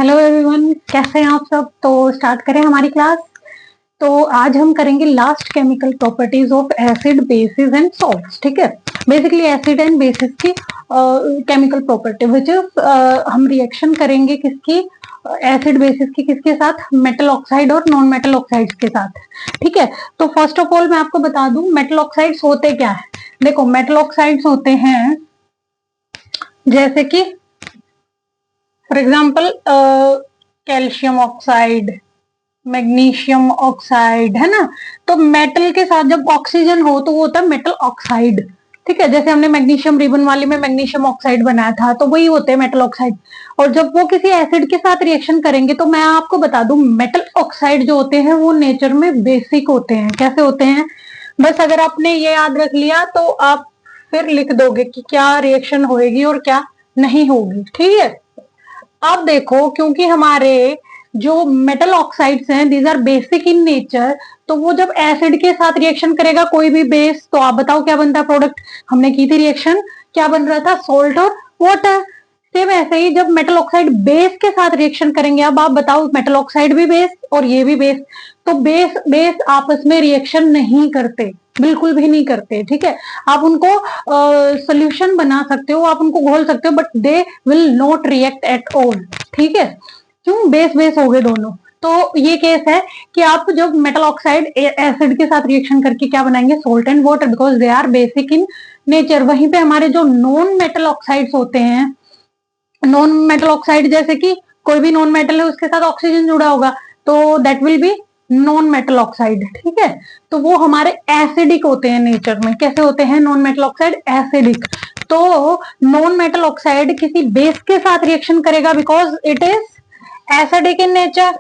Hello everyone, कैसे हैं आप सब। तो स्टार्ट करें हमारी क्लास। तो आज हम करेंगे last chemical properties of acid, basis and salts. ठीक है, बेसिकली एसिड एंड बेसिस की केमिकल प्रॉपर्टी विच इज हम रिएक्शन करेंगे किसकी, एसिड बेसिस की किसके साथ, मेटल ऑक्साइड और नॉन मेटल ऑक्साइड्स के साथ। ठीक है, तो फर्स्ट ऑफ ऑल मैं आपको बता दूं मेटल ऑक्साइड्स होते क्या है। देखो, मेटल ऑक्साइड्स होते हैं जैसे कि for example calcium oxide, magnesium oxide, है ना। तो मेटल के साथ जब ऑक्सीजन हो तो वो होता है मेटल ऑक्साइड। ठीक है, जैसे हमने मैग्नीशियम रिबन वाले में मैग्नीशियम ऑक्साइड बनाया था, तो वही होते हैं मेटल ऑक्साइड। और जब वो किसी एसिड के साथ रिएक्शन करेंगे तो मैं आपको बता दूं मेटल ऑक्साइड जो होते हैं वो नेचर में बेसिक होते हैं। कैसे होते हैं, बस अगर आपने ये याद रख लिया तो आप फिर लिख दोगे कि क्या रिएक्शन होगी और क्या नहीं होगी। ठीक है, अब देखो, क्योंकि हमारे जो मेटल ऑक्साइड्स हैं these are basic in nature, तो वो जब एसिड के साथ रिएक्शन करेगा कोई भी बेस, तो आप बताओ क्या बनता है प्रोडक्ट। हमने की थी रिएक्शन, क्या बन रहा था, सॉल्ट और वाटर। सेम ऐसे ही जब मेटल ऑक्साइड बेस के साथ रिएक्शन करेंगे, अब आप बताओ मेटल ऑक्साइड भी बेस और ये भी बेस, तो बेस बेस आपस में रिएक्शन नहीं करते, बिल्कुल भी नहीं करते। ठीक है, आप उनको सोल्यूशन बना सकते हो, आप उनको घोल सकते हो, but they will not react eight all. ठीक है, क्यों, बेस बेस हो गए दोनों। तो ये केस है कि आप जब मेटल ऑक्साइड एसिड के साथ रिएक्शन करके क्या बनाएंगे, salt and water, because they are basic in nature. वहीं पे हमारे जो नॉन मेटल ऑक्साइड्स होते हैं, नॉन मेटल ऑक्साइड जैसे कि कोई भी नॉन मेटल है उसके साथ ऑक्सीजन जुड़ा होगा, तो that will B non metal oxide. ठीक है, तो वो हमारे एसिडिक होते हैं नेचर में। कैसे होते हैं नॉन मेटल ऑक्साइड, एसिडिक। तो नॉन मेटल ऑक्साइड किसी बेस के साथ रिएक्शन करेगा because it is acidic in nature.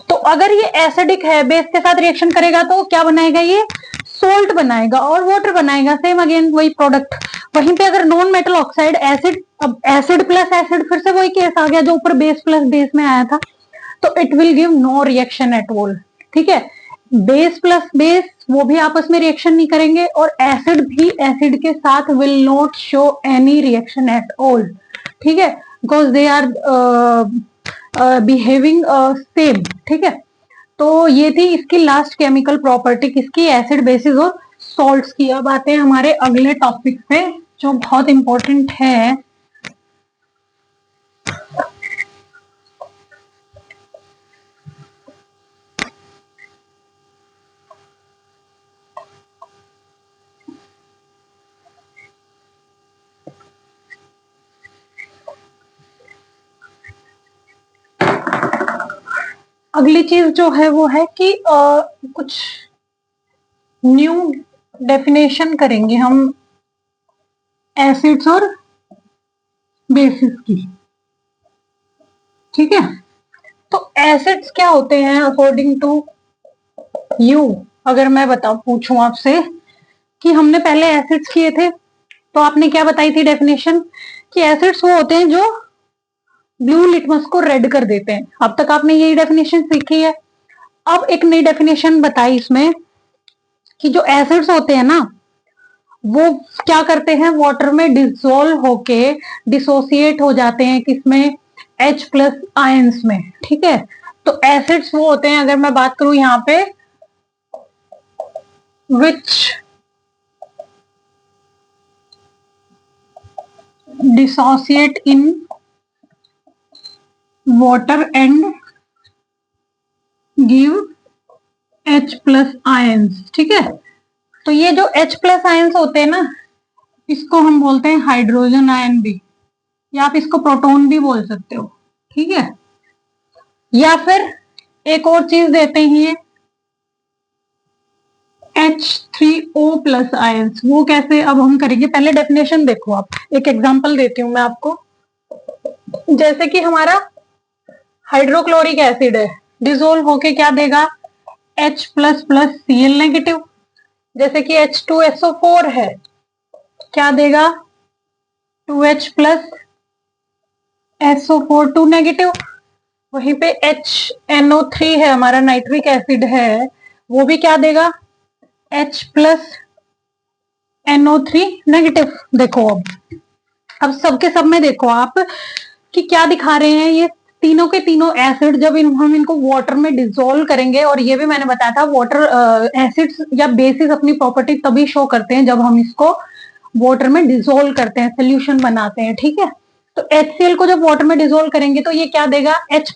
तो अगर ये एसिडिक है, बेस के साथ रिएक्शन करेगा तो क्या बनाएगा, ये सोल्ट बनाएगा और वाटर बनाएगा, सेम अगेन वही प्रोडक्ट। वहीं पे अगर नॉन मेटल ऑक्साइड एसिड, अब एसिड प्लस एसिड फिर से वही केस आ गया जो ऊपर बेस प्लस बेस में आया था, तो it will give no reaction at all. ठीक है, बेस प्लस बेस वो भी आपस में रिएक्शन नहीं करेंगे, और एसिड भी एसिड के साथ will not show any reaction at all. ठीक है, because they are behaving same. ठीक है, तो ये थी इसकी लास्ट केमिकल प्रॉपर्टी किसकी, एसिड बेसिस और सॉल्ट्स की। अब आते हैं हमारे अगले टॉपिक पे जो बहुत इंपॉर्टेंट है। अगली चीज जो है वो है कि कुछ न्यू डेफिनेशन करेंगे हम एसिड्स और बेसिस की। ठीक है, तो एसिड्स क्या होते हैं अकॉर्डिंग टू यू, अगर मैं पूछूं आपसे कि हमने पहले एसिड्स किए थे तो आपने क्या बताई थी डेफिनेशन, कि एसिड्स वो होते हैं जो ब्लू लिटमस को रेड कर देते हैं। अब तक आपने यही डेफिनेशन सीखी है। अब एक नई डेफिनेशन बताई इसमें कि जो एसिड्स होते हैं ना वो क्या करते हैं, वाटर में डिसोल्व होके डिसोसिएट हो जाते हैं किसमें, H प्लस आयंस में। ठीक है, तो एसिड्स वो होते हैं, अगर मैं बात करूं यहाँ पे, which dissociate in water and give H plus ions. ठीक है, तो ये जो H प्लस आयंस होते हैं ना, इसको हम बोलते हैं हाइड्रोजन आयन भी, या आप इसको प्रोटॉन भी बोल सकते हो। ठीक है, या फिर एक और चीज देते हैं H3O प्लस आयंस। वो कैसे, अब हम करेंगे, पहले डेफिनेशन देखो आप। एक एग्जांपल देती हूं मैं आपको, जैसे कि हमारा हाइड्रोक्लोरिक एसिड है, डिसोल्व होके क्या देगा, H plus plus Cl negative. जैसे कि H2SO4 है, क्या देगा, 2H प्लस SO4 2 नेगेटिव। वहीं पे HNO3 है, हमारा नाइट्रिक एसिड है, वो भी क्या देगा, H प्लस NO3 नेगेटिव। देखो अब सबके सब में देखो आप, कि क्या दिखा रहे हैं ये तीनों के तीनों एसिड जब हम इनको वाटर में डिसॉल्व करेंगे, और ये भी मैंने बताया था वाटर एसिड्स या बेसिस अपनी प्रॉपर्टी तभी शो करते हैं जब हम इसको वाटर में डिसॉल्व करते हैं, सोल्यूशन बनाते हैं, ठीक है। तो HCl को जब वाटर में डिसॉल्व करेंगे तो ये क्या देगा, H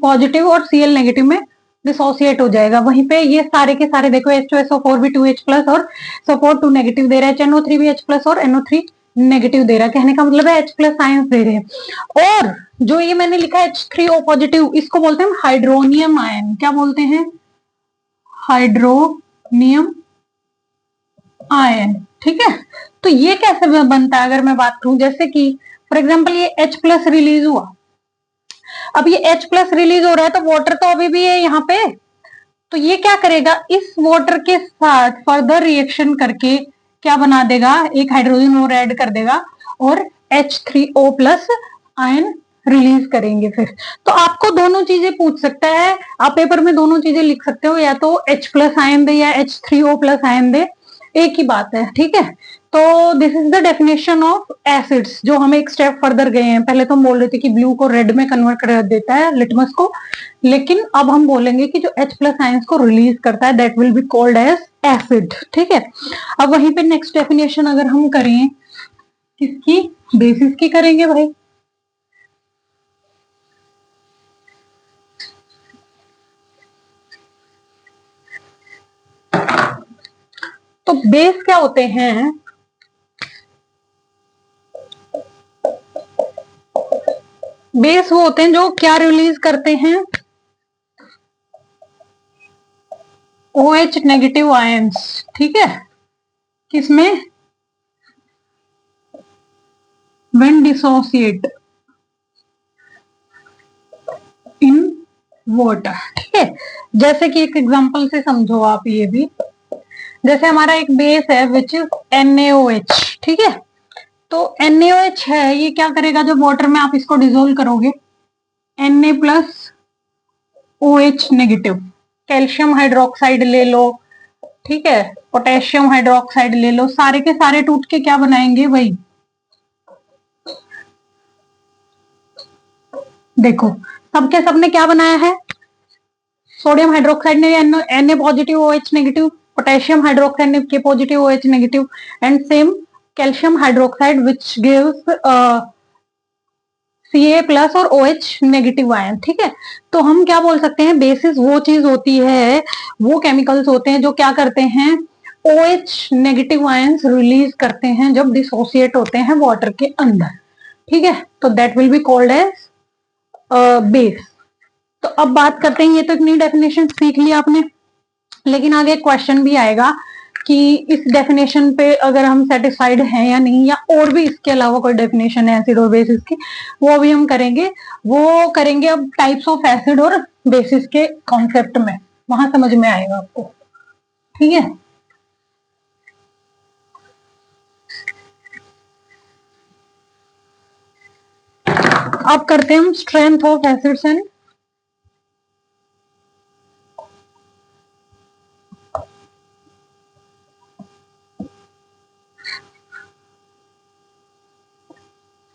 पॉजिटिव और Cl नेगेटिव में डिसोसिएट हो जाएगा। वहीं पे ये सारे के सारे देखो H2SO4 भी 2H प्लस और सपोर्ट 2 नेगेटिव दे रहा है, NO3 भी H प्लस और NO3 नेगेटिव दे रहा है, कहने का मतलब है H प्लस आयंस दे रहे हैं। और जो ये मैंने लिखा है H3O पॉजिटिव, इसको बोलते हैं हाइड्रोनियम आयन। क्या बोलते हैं, हाइड्रोनियम आयन, ठीक है। तो ये कैसे बनता है अगर मैं बात करूं, जैसे कि फॉर एग्जांपल ये H प्लस रिलीज हुआ, अब ये H प्लस रिलीज हो रहा है तो वाटर तो अभी भी है यहाँ पे, तो ये क्या करेगा, इस वाटर के साथ फर्दर रिएक्शन करके क्या बना देगा, एक हाइड्रोजन और ऐड कर देगा और H3O प्लस आयन रिलीज करेंगे फिर। तो आपको दोनों चीजें पूछ सकता है, आप पेपर में दोनों चीजें लिख सकते हो, या तो H प्लस आयन दे या H3O प्लस आयन दे, एक ही बात है, ठीक है। तो this is the definition of acids. जो हम एक स्टेप फर्दर गए हैं, पहले तो हम बोल रहे थे कि ब्लू को रेड में कन्वर्ट कर देता है लिटमस को, लेकिन अब हम बोलेंगे कि जो H प्लस आयंस को रिलीज करता है that will be called as acid, ठीक है। अब वहीं पे नेक्स्ट डेफिनेशन अगर हम करें, किसकी, बेसिस की करेंगे भाई। तो बेस क्या होते हैं, बेस वो होते हैं जो क्या रिलीज करते हैं, OH नेगेटिव आयंस, ठीक है, किसमें, व्हेन डिसोसिएट इन वाटर, ठीक है। जैसे कि एक एग्जांपल से समझो आप ये भी, जैसे हमारा एक बेस है विच इज NaOH, ठीक है। तो NaOH है, ये क्या करेगा जब वाटर में आप इसको डिसोल्व करोगे, Na plus OH negative, calcium hydroxide ले लो, ठीक है, पोटेशियम हाइड्रोक्साइड ले लो, सारे के सारे टूट के क्या बनाएंगे भाई, देखो सबके सबने क्या बनाया है, सोडियम हाइड्रोक्साइड ने Na positive OH negative, potassium hydroxide ने K positive OH negative, and same calcium hydroxide which gives Ca plus और OH नेगेटिव आयन, ठीक है। तो हम क्या बोल सकते हैं, बेसिस वो चीज होती है, वो केमिकल्स होते हैं जो क्या करते हैं, OH नेगेटिव आयंस रिलीज करते हैं जब डिसोसिएट होते हैं वाटर के अंदर, ठीक है। तो that will be called as base. तो अब बात करते हैं, ये तो एक नई डेफिनेशन सीख ली आपने, लेकिन आगे क्वेश्चन भी आएगा कि इस डेफिनेशन पे अगर हम सेटिस्फाइड हैं या नहीं, या और भी इसके अलावा कोई डेफिनेशन है एसिड और बेसिस की, वो भी हम करेंगे। वो करेंगे अब टाइप्स ऑफ एसिड और बेसिस के कॉन्सेप्ट में, वहां समझ में आएगा आपको, ठीक है। अब करते हैं हम strength of acids and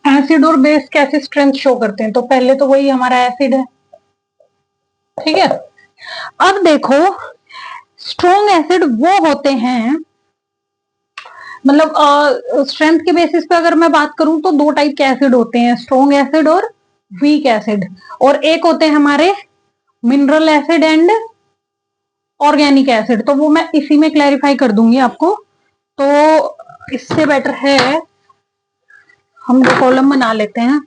acid और बेस कैसे स्ट्रेंथ शो करते हैं। तो पहले तो वही हमारा एसिड है, ठीक है। अब देखो स्ट्रॉन्ग एसिड वो होते हैं, मतलब स्ट्रेंथ के बेसिस पे अगर मैं बात करूं तो दो टाइप के एसिड होते हैं, स्ट्रॉन्ग एसिड और वीक एसिड, और एक होते हैं हमारे mineral acid and organic acid. तो वो मैं इसी में क्लैरिफाई कर दूंगी आपको। तो इससे बेटर है हम दो कॉलम बना लेते हैं,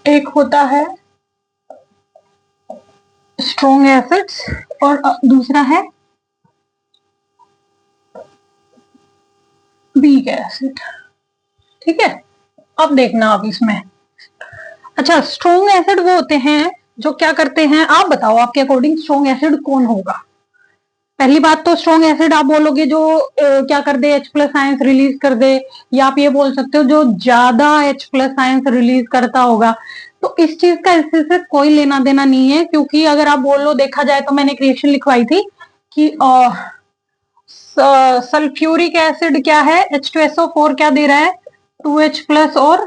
एक होता है स्ट्रॉन्ग एसिड्स और दूसरा है वीक एसिड, ठीक है। अब देखना आप इसमें, अच्छा स्ट्रॉन्ग एसिड वो होते हैं जो क्या करते हैं, आप बताओ आपके अकॉर्डिंग स्ट्रॉन्ग एसिड कौन होगा। पहली बात तो स्ट्रॉन्ग एसिड आप बोलोगे जो क्या कर दे, H प्लस आयंस रिलीज कर दे, या आप ये बोल सकते हो जो ज्यादा H प्लस आयंस रिलीज करता होगा। तो इस चीज का इससे से कोई लेना देना नहीं है, क्योंकि अगर आप बोलो, देखा जाए तो मैंने एक रिएक्शन लिखवाई थी कि सल्फ्यूरिक एसिड क्या है, H2SO4 क्या दे रहा है, 2H प्लस और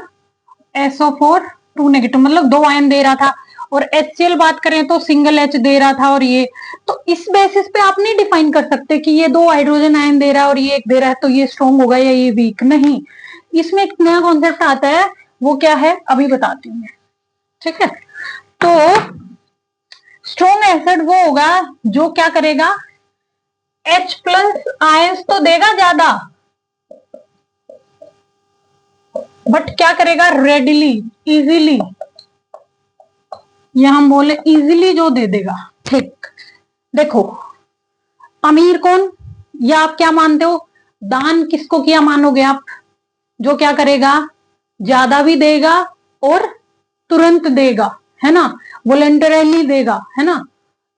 SO4 2 नेगेटिव, मतलब 2 आयन दे रहा था। और HCl बात करें तो सिंगल H दे रहा था। और ये तो इस बेसिस पे आप नहीं डिफाइन कर सकते कि ये 2 हाइड्रोजन आयन दे रहा है और ये एक दे रहा है तो ये स्ट्रॉन्ग होगा या ये वीक, नहीं। इसमें एक नया कॉन्सेप्ट आता है, वो क्या है अभी बताती हूँ मैं, ठीक है। तो स्ट्रॉन्ग एसिड वो होगा जो क्या करेगा, H प्लस आयंस तो देगा ज्यादा, बट क्या करेगा, रेडिली, इजीली, या हम बोले इजीली जो दे देगा, ठीक। देखो अमीर कौन, या आप क्या मानते हो, दान किसको किया मानोगे आप, जो क्या करेगा, ज्यादा भी देगा और तुरंत देगा, है ना, वॉलंटरली देगा, है ना,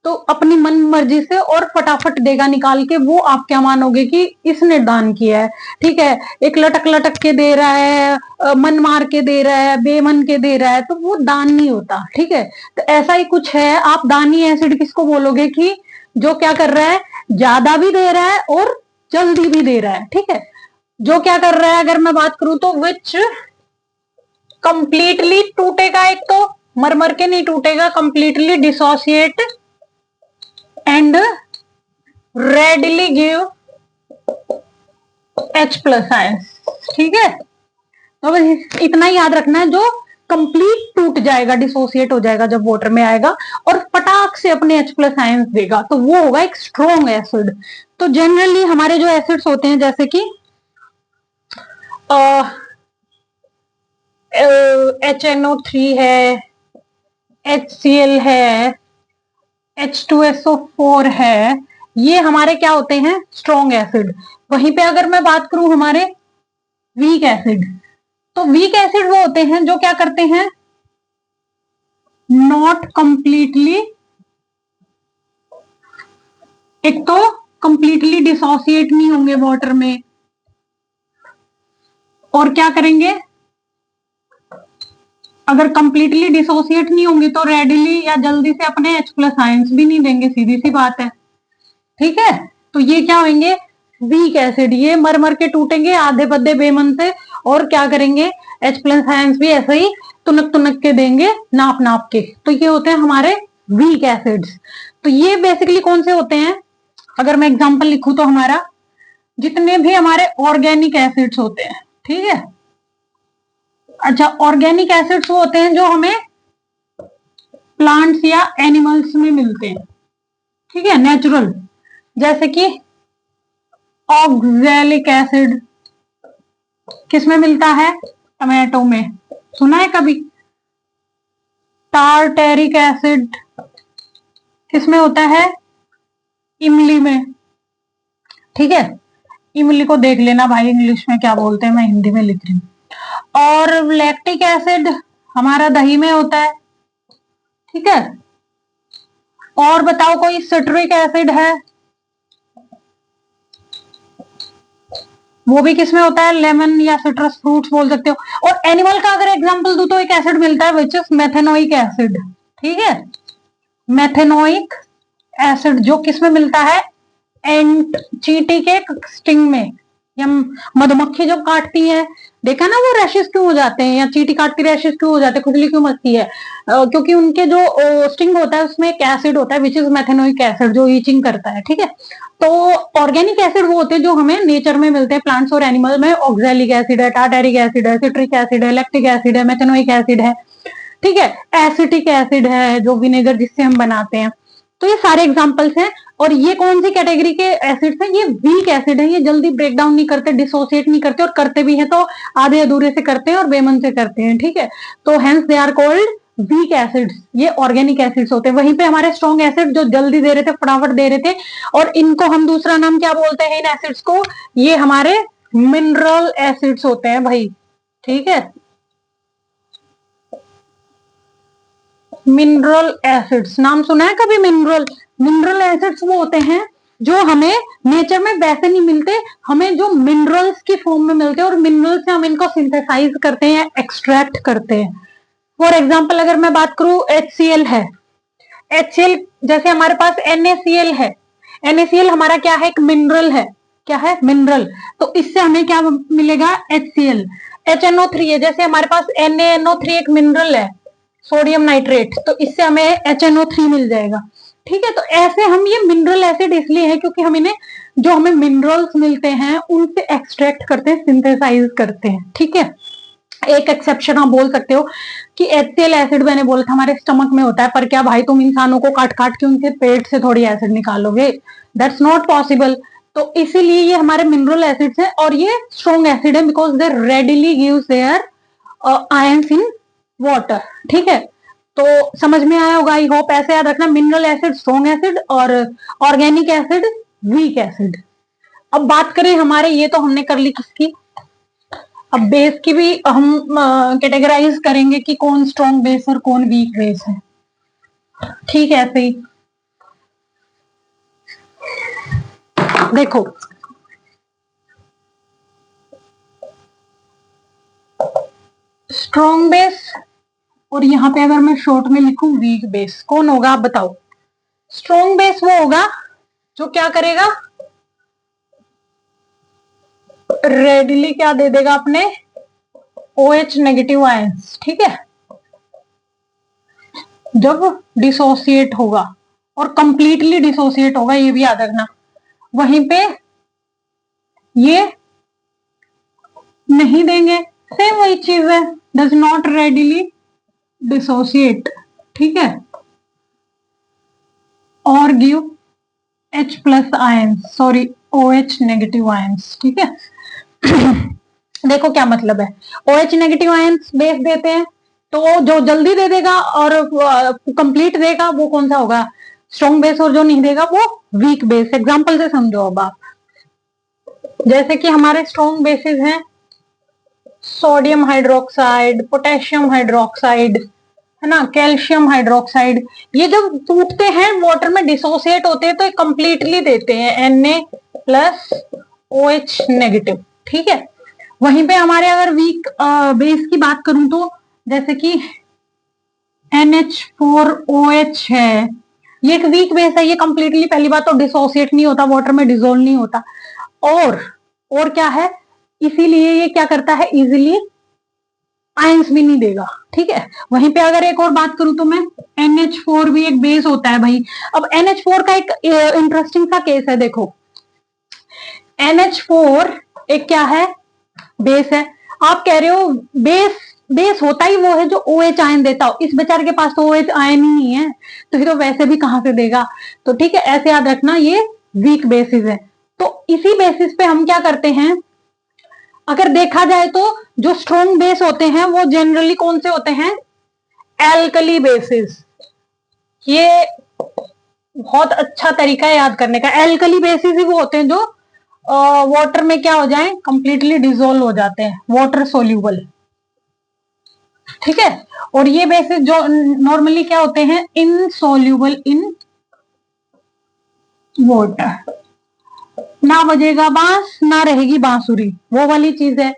तो अपनी मन मर्जी से और फटाफट देगा निकाल के, वो आप क्या मानोगे कि इसने दान किया है, ठीक है। एक लटक लटक के दे रहा है, मन मार के दे रहा है, बेमन के दे रहा है, तो वो दान नहीं होता, ठीक है। तो ऐसा ही कुछ है, आप दानी एसिड किसको बोलोगे कि जो क्या कर रहा है, ज्यादा भी दे रहा है और जल्दी भी दे रहा है, ठीक है। जो क्या कर रहा है, अगर मैं बात करूं तो विच कंप्लीटली टूटेगा, एक तो मर मर के नहीं टूटेगा, completely dissociate and readily give H plus ions, ठीक है। तो बस इतना ही याद रखना है, जो कंप्लीट टूट जाएगा, डिसोसिएट हो जाएगा जब वाटर में आएगा और फटाक से अपने H प्लस आयंस देगा, तो वो होगा एक स्ट्रॉन्ग एसिड। तो जनरली हमारे जो एसिड्स होते हैं, जैसे कि HNO3 है, HCl है, H2SO4 है, ये हमारे क्या होते हैं, स्ट्रॉन्ग एसिड। वहीं पे अगर मैं बात करूं हमारे वीक एसिड, तो वीक एसिड वो होते हैं जो क्या करते हैं, नॉट कंप्लीटली, एक तो कंप्लीटली डिसोसिएट नहीं होंगे वाटर में, और क्या करेंगे, अगर कंप्लीटली डिसोसिएट नहीं होंगे तो रेडिली या जल्दी से अपने H प्लस आयंस भी नहीं देंगे, सीधी सी बात है, ठीक है। तो ये क्या होंगे, वीक एसिड, ये मर मर के टूटेंगे आधे पद्दे बेमन से, और क्या करेंगे, H प्लस आयंस भी ऐसे ही तुनक तुनक के देंगे, नाप नाप के। तो ये होते हैं हमारे वीक एसिड्स। तो ये बेसिकली कौन से होते हैं, अगर मैं एग्जांपल लिखूं तो हमारा जितने भी हमारे ऑर्गेनिक एसिड्स होते हैं, ठीक है। अच्छा, ऑर्गेनिक एसिड्स वो होते हैं जो हमें प्लांट्स या एनिमल्स में मिलते हैं, ठीक है, नेचुरल, जैसे कि ऑक्सैलिक एसिड किस में मिलता है, टमाटो में, सुना है कभी। टार्टेरिक एसिड किस में होता है, इमली में, ठीक है। इमली को देख लेना भाई इंग्लिश में क्या बोलते हैं, मैं हिंदी में लिख रही हूं। और लैक्टिक एसिड हमारा दही में होता है, ठीक है। और बताओ कोई सिट्रिक एसिड है, वो भी किसमें होता है, लेमन या सिट्रस फ्रूट्स बोल सकते हो। और एनिमल का अगर एग्जांपल दूं तो एक एसिड मिलता है विच इज मेथेनोइक एसिड, ठीक है। मेथेनोइक एसिड जो किसमें मिलता है, एंट, चींटी के स्टिंग में, या मधुमक्खी जो काटती है, देखा ना वो रैशेस क्यों हो जाते हैं, या चींटी काटती रैशेस क्यों हो जाते हैं, खुजली क्यों मचती है, क्योंकि उनके जो स्टिंग होता है उसमें एक एसिड होता है विच इज मेथेनोइक एसिड, जो ईचिंग करता है, ठीक है। तो ऑर्गेनिक एसिड वो होते हैं जो हमें नेचर में मिलते हैं, प्लांट्स और एनिमल में। ऑक्सैलिक एसिड है, टार्टेरिक एसिड है, सिट्रिक एसिड है, लैक्टिक एसिड है, मेथेनोइक एसिड है, ठीक है। एसिटिक एसिड है जो विनेगर जिससे हम बनाते हैं। तो ये सारे एग्जांपल्स हैं। और ये कौन सी कैटेगरी के एसिड्स हैं, ये वीक एसिड है, ये जल्दी ब्रेक डाउन नहीं करते, डिसोसिएट नहीं करते, और करते भी हैं तो आधे अधूरे से करते हैं और बेमन से करते हैं, ठीक है। तो hence they are called weak acids, ये ऑर्गेनिक एसिड्स होते हैं। वहीं पे हमारे स्ट्रॉन्ग एसिड जो जल्दी दे रहे थे, फटाफट दे रहे थे, और इनको हम दूसरा नाम क्या बोलते हैं इन एसिड्स को, ये हमारे मिनरल एसिड्स होते हैं भाई, ठीक है। मिनरल एसिड्स नाम सुना है कभी, मिनरल, मिनरल एसिड्स वो होते हैं जो हमें नेचर में वैसे नहीं मिलते, हमें जो मिनरल्स की फॉर्म में मिलते हैं, और मिनरल से हम इनको सिंथेसाइज करते हैं, एक्सट्रैक्ट करते हैं। फॉर एग्जाम्पल अगर मैं बात करूं, HCl है, HCl जैसे हमारे पास NaCl है, NaCl हमारा क्या है, एक मिनरल है, क्या है, मिनरल। तो इससे हमें क्या मिलेगा, HCl। HNO3 है, जैसे हमारे पास NaNO3 एक मिनरल है, सोडियम नाइट्रेट, तो इससे हमें HNO3 मिल जाएगा। ठीक है, तो ऐसे हम ये मिनरल एसिड इसलिए है क्योंकि हम इन्हें, जो हमें मिनरल्स मिलते हैं उनसे एक्सट्रैक्ट करते हैं, सिंथेसाइज करते हैं। ठीक है, एक एक्सेप्शन आप बोल सकते हो कि HCl एसिड मैंने बोला था हमारे स्टमक में होता है, पर क्या भाई तुम इंसानों को काट काट के उनके पेट से थोड़ी एसिड निकालोगे, दैट्स नॉट पॉसिबल। तो इसीलिए ये हमारे मिनरल एसिड्स हैं और ये स्ट्रॉन्ग एसिड है because they readily gives there ions in water. ठीक है, तो समझ में आया होगा, आई होप। ऐसे याद रखना, मिनरल एसिड स्ट्रॉन्ग एसिड और ऑर्गेनिक एसिड वीक एसिड। अब बात करें हमारे, ये तो हमने कर ली किसकी, अब बेस की भी हम कैटेगराइज करेंगे कि कौन स्ट्रॉन्ग बेस और कौन वीक बेस है। ठीक है, ऐसे ही देखो, स्ट्रॉन्ग बेस और यहां पे अगर मैं शॉर्ट में लिखूं वीक बेस, कौन होगा आप बताओ। स्ट्रॉन्ग बेस वो होगा जो क्या करेगा, रेडिली क्या दे देगा अपने OH नेगेटिव आयंस। ठीक है, जब डिसोसिएट होगा और कंप्लीटली डिसोसिएट होगा, ये भी याद रखना, वहीं पे ये नहीं देंगे। सेम वही चीज है, डज नॉट रेडिली डिसोसिएट। ठीक है, और give H plus ions, sorry OH negative ions. ठीक है देखो क्या मतलब है, OH नेगेटिव आयंस बेस देते हैं, तो जो जल्दी दे देगा और कंप्लीट देगा वो कौन सा होगा, स्ट्रॉन्ग बेस, और जो नहीं देगा वो वीक बेस। एग्जांपल से समझो अब आप, जैसे कि हमारे स्ट्रॉन्ग बेसिस हैं सोडियम हाइड्रोक्साइड, पोटेशियम हाइड्रोक्साइड, है ना, कैल्शियम हाइड्रोक्साइड। ये जब टूटते हैं वाटर में डिसोसिएट होते हैं तो ये कंप्लीटली देते हैं Na प्लस OH नेगेटिव। ठीक है, वहीं पे हमारे अगर वीक बेस की बात करूं तो जैसे कि NH4OH है, ये एक वीक बेस है, ये कंप्लीटली पहली बात तो डिसोसिएट नहीं होता, वाटर में डिजोल्व नहीं होता, और क्या है, इसीलिए ये क्या करता है, इजिली आयंस भी नहीं देगा। ठीक है, वहीं पे अगर एक और बात करूं तो मैं, NH4 भी एक बेस होता है भाई। अब NH4 का एक इंटरेस्टिंग सा केस है, देखो NH4 एक क्या है, बेस है। आप कह रहे हो बेस, बेस होता ही वो है जो OH आयन देता हो, इस बेचारे के पास तो OH आयन ही नहीं है, तो ये तो वैसे भी कहां से देगा। तो ठीक है, ऐसे याद रखना, ये वीक बेसिस है। तो इसी बेसिस पे हम क्या करते हैं, अगर देखा जाए तो जो स्ट्रॉन्ग बेस होते हैं वो जनरली कौन से होते हैं, एल्कली बेसिस। ये बहुत अच्छा तरीका है याद करने का, एल्कली बेसिस ही वो होते हैं जो वाटर में क्या हो जाए, कंप्लीटली डिजोल्व हो जाते हैं, वाटर सोल्यूबल। ठीक है, और ये बेसिस जो नॉर्मली क्या होते हैं, इनसोल्यूबल इन वाटर। ना बजेगा बांस ना रहेगी बांसुरी, वो वाली चीज है।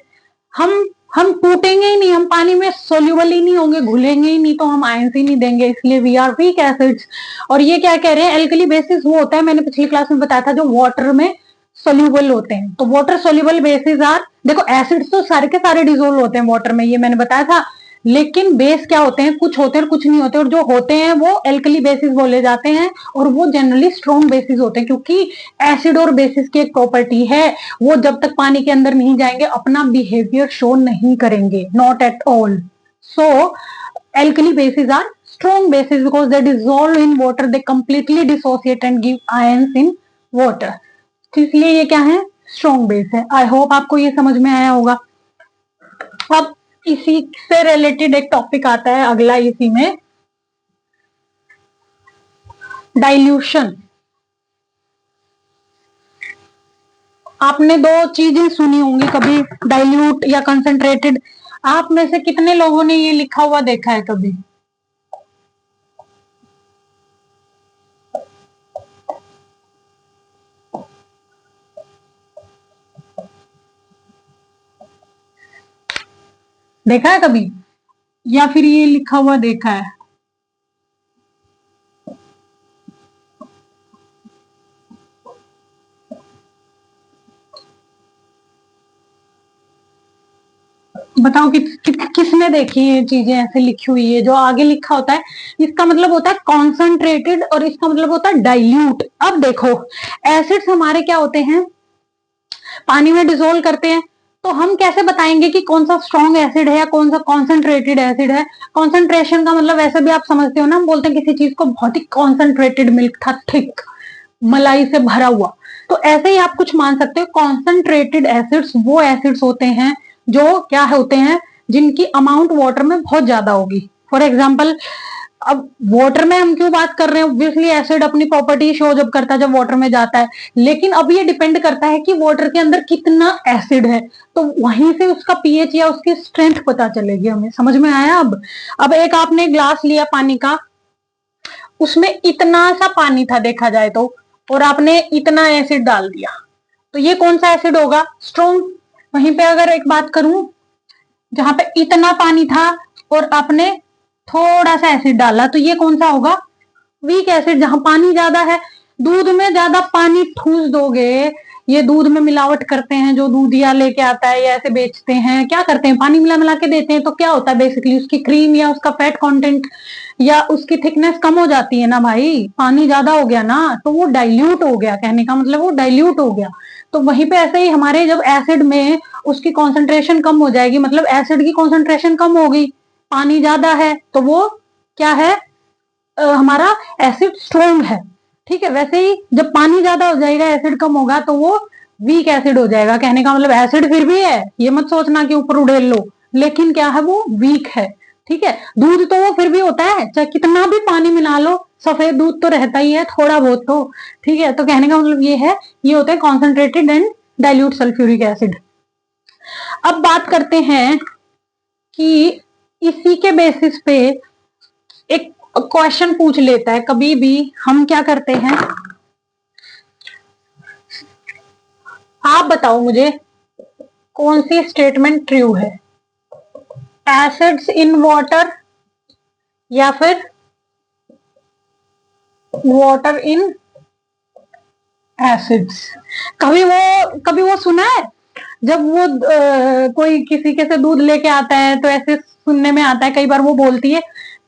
हम टूटेंगे ही नहीं, हम पानी में सोल्यूबल ही नहीं होंगे, घुलेंगे ही नहीं, तो हम आयंस ही नहीं देंगे, इसलिए वी आर वीक एसिड्स। और ये क्या कह रहे हैं, एल्कली बेसिस वो होता है, मैंने पिछली क्लास में बताया था, जो वाटर में सोल्यूबल होते हैं। तो वाटर सोल्यूबल बेसिस आर, देखो एसिड्स तो सारे के सारे डिजोल्व होते हैं वाटर में, ये मैंने बताया था, लेकिन बेस क्या होते हैं, कुछ होते हैं और कुछ नहीं होते, और जो होते हैं वो एल्कली बेसिस बोले जाते हैं, और वो जनरली स्ट्रॉन्ग बेसिस होते हैं, क्योंकि एसिड और बेसिस की एक प्रॉपर्टी है, वो जब तक पानी के अंदर नहीं जाएंगे अपना बिहेवियर शो नहीं करेंगे, not at all. So alkali bases are strong bases because they dissolve in water, they completely dissociate and give ions in water। तो इसलिए ये क्या है, स्ट्रॉन्ग बेस है। आई होप आपको ये समझ में आया होगा। अब इसी से रिलेटेड एक टॉपिक आता है अगला, इसी में डाइल्यूशन। आपने दो चीजें सुनी होंगी कभी, डाइल्यूट या कंसंट्रेटेड। आप में से कितने लोगों ने ये लिखा हुआ देखा है कभी, देखा है कभी, या फिर ये लिखा हुआ देखा है। बताओ किसने देखी ये चीजें ऐसे लिखी हुई है? जो आगे लिखा होता है इसका मतलब होता है कॉन्सेंट्रेटेड और इसका मतलब होता है डाइल्यूट। अब देखो एसिड्स हमारे क्या होते हैं, पानी में डिसोल्व करते हैं, तो हम कैसे बताएंगे कि कौन सा स्ट्रॉन्ग एसिड है या कौन सा कॉन्सेंट्रेटेड एसिड है? कॉन्सेंट्रेशन का मतलब वैसे भी आप समझते हो ना, हम बोलते हैं किसी चीज को बहुत ही कॉन्सेंट्रेटेड मिल्क था, थिक मलाई से भरा हुआ, तो ऐसे ही आप कुछ मान सकते हो। कॉन्सेंट्रेटेड एसिड्स वो एसिड्स होते हैं जो क्या होते हैं, जिनकी अमाउंट वाटर में बहुत ज्यादा होगी। फॉर एग्जाम्पल अब वाटर में हम क्यों बात कर रहे हैं, ऑब्वियसली एसिड अपनी प्रॉपर्टी शो जब करता है जब वाटर में जाता है, लेकिन अब ये डिपेंड करता है कि वाटर के अंदर कितना एसिड है, तो वहीं से उसका पीएच या उसकी स्ट्रेंथ पता चलेगी हमें। समझ में आया? अब एक आपने ग्लास लिया पानी का, उसमें इतना सा पानी था देखा जाए तो, और आपने इतना एसिड डाल दिया, तो ये कौन सा एसिड होगा? स्ट्रॉन्ग। वहीं पे अगर एक बात करूं जहां पे इतना पानी था और आपने थोड़ा सा एसिड डाला, तो ये कौन सा होगा? Weak acid. जहां पानी ज्यादा है, दूध में ज्यादा पानी ठूस दोगे, ये दूध में मिलावट करते हैं जो दूधिया लेके आता है या ऐसे बेचते हैं, क्या करते हैं पानी मिला मिला के देते हैं, तो क्या होता है बेसिकली उसकी क्रीम या उसका फैट कंटेंट या उसकी थिकनेस कम हो जाती है ना भाई, पानी ज्यादा हो गया ना, तो वो डाइल्यूट हो गया, कहने का मतलब वो डाइल्यूट हो गया। तो वहीं पे ऐसे ही हमारे जब एसिड में उसकी कॉन्सेंट्रेशन कम हो जाएगी, मतलब एसिड की कॉन्सेंट्रेशन कम होगी, पानी ज्यादा है, तो वो क्या है, हमारा एसिड स्ट्रॉन्ग है। ठीक है, वैसे ही जब पानी ज्यादा हो जाएगा एसिड कम होगा तो वो वीक एसिड हो जाएगा। कहने का मतलब एसिड फिर भी है, ये मत सोचना कि ऊपर उड़ेल लो, लेकिन क्या है वो वीक है। ठीक है, दूध तो वो फिर भी होता है, चाहे कितना भी पानी मिला लो, सफेद दूध तो रहता ही है थोड़ा बहुत तो। ठीक है, तो कहने का मतलब ये है, ये होता है concentrated and dilute sulphuric acid. अब बात करते हैं कि इसी के बेसिस पे एक क्वेश्चन पूछ लेता है कभी भी, हम क्या करते हैं, आप बताओ मुझे कौन सी स्टेटमेंट ट्रू है, एसिड्स इन वाटर या फिर वाटर इन एसिड्स? कभी वो सुना है जब वो कोई किसी के से दूध लेके आता है तो ऐसे सुनने में आता है कई बार वो बोलती है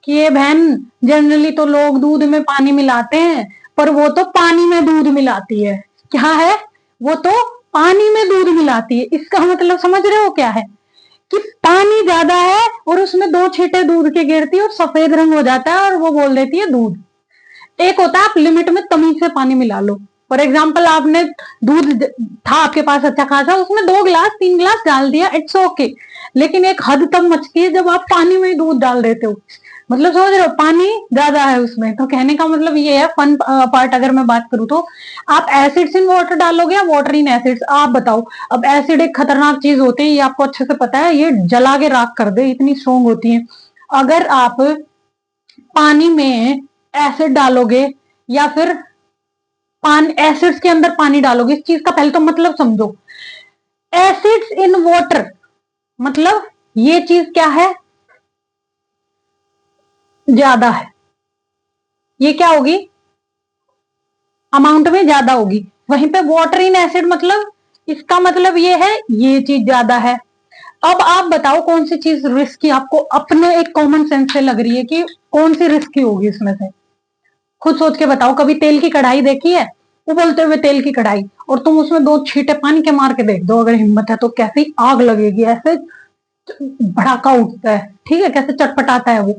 कि ये बहन जनरली तो लोग दूध में पानी मिलाते हैं, पर वो तो पानी में दूध मिलाती है। क्या है? वो तो पानी में दूध मिलाती है। इसका मतलब समझ रहे हो क्या है, कि पानी ज्यादा है और उसमें 2 छींटे दूध के गिरती है और सफेद रंग हो जाता है और वो बोल देती है दूध। एक होता है आप लिमिट में तमीज से पानी मिला लो। फॉर एग्जाम्पल आपने दूध था आपके पास अच्छा खासा, उसमें 2 गिलास 3 गिलास डाल दिया, इट्स ओके, लेकिन एक हद तब मचती है जब आप पानी में दूध डाल देते हो, मतलब समझ रहे हो पानी ज्यादा है उसमें। तो कहने का मतलब ये है, फन पार्ट अगर मैं बात करूं तो, आप एसिड्स इन वाटर डालोगे या वाटर इन एसिड्स? आप बताओ। अब एसिड एक खतरनाक चीज होती है, ये आपको अच्छे से पता है, ये जला के राख कर दे, इतनी स्ट्रोंग होती है। अगर आप पानी में एसिड डालोगे या फिर पानी एसिड्स के अंदर पानी डालोगे, इस चीज का पहले तो मतलब समझो। एसिड्स इन वाटर मतलब ये चीज क्या है, ज्यादा है, ये क्या होगी, अमाउंट में ज्यादा होगी। वहीं पे वाटर इन एसिड मतलब इसका मतलब ये है ये चीज ज्यादा है। अब आप बताओ कौन सी चीज रिस्की आपको अपने एक कॉमन सेंस से लग रही है कि कौन सी रिस्की होगी इसमें से, खुद सोच के बताओ। कभी तेल की कढ़ाई देखी है, उबलते हुए तेल की कढ़ाई, और तुम उसमें 2 छींटे पानी के मार के देख दो अगर हिम्मत है तो कैसी आग लगेगी, ऐसे भड़ाका उठता है। ठीक है, कैसे चटपटाता है वो,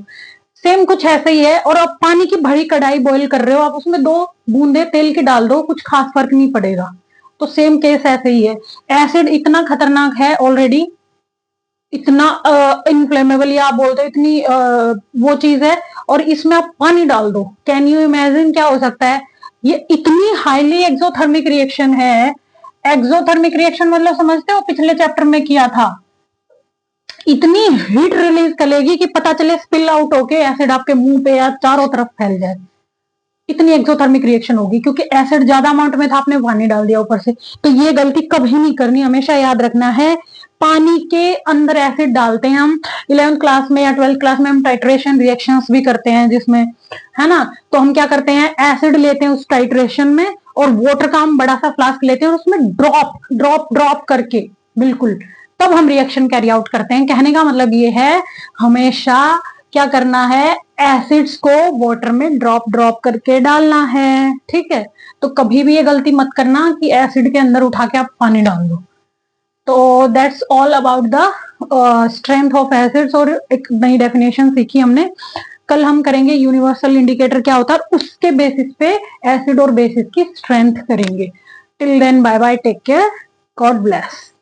सेम कुछ ऐसे ही है। और आप पानी की भरी कढ़ाई बॉईल कर रहे हो, आप उसमें 2 बूंदे तेल की डाल दो, कुछ खास फर्क नहीं पड़ेगा। तो सेम केस ऐसे ही है, एसिड इतना खतरनाक है ऑलरेडी, इतना इनफ्लेमेबल या आप बोलते हो इतनी वो चीज है, और इसमें आप पानी डाल दो, कैन यू इमेजिन क्या हो सकता है। ये इतनी हाईली एक्सोथर्मिक रिएक्शन है। एक्सोथर्मिक रिएक्शन मतलब समझते हो, पिछले चैप्टर में किया था, इतनी हीट रिलीज करेगी कि पता चले स्पिल आउट होके एसिड आपके मुंह पे या चारों तरफ फैल जाए, इतनी एक्सोथर्मिक रिएक्शन होगी, क्योंकि एसिड ज्यादा अमाउंट में था, आपने पानी डाल दिया ऊपर से। तो ये गलती कभी नहीं करनी, हमेशा याद रखना है। पानी के अंदर एसिड डालते हैं हम 11th क्लास में या 12th क्लास में, हम टाइट्रेशन रिएक्शंस भी करते हैं जिसमें, है ना, तो हम क्या करते हैं, एसिड लेते हैं उस टाइट्रेशन में, और वाटर का हम बड़ा सा फ्लास्क लेते हैं और उसमें ड्रॉप ड्रॉप ड्रॉप करके, बिल्कुल तब हम रिएक्शन कैरी आउट करते हैं। कहने का मतलब ये है हमेशा क्या करना है, एसिड्स को वाटर में ड्रॉप ड्रॉप करके डालना है, ठीक है। तो कभी भी ये गलती मत करना कि एसिड के अंदर उठा के आप पानी डाल दो। तो that's all about the strength of acids. और एक नई डेफिनेशन सीखी हमने। कल हम करेंगे यूनिवर्सल इंडिकेटर क्या होता है, उसके बेसिस पे एसिड और बेसिस की स्ट्रेंथ करेंगे। Till then bye bye, take care, God bless.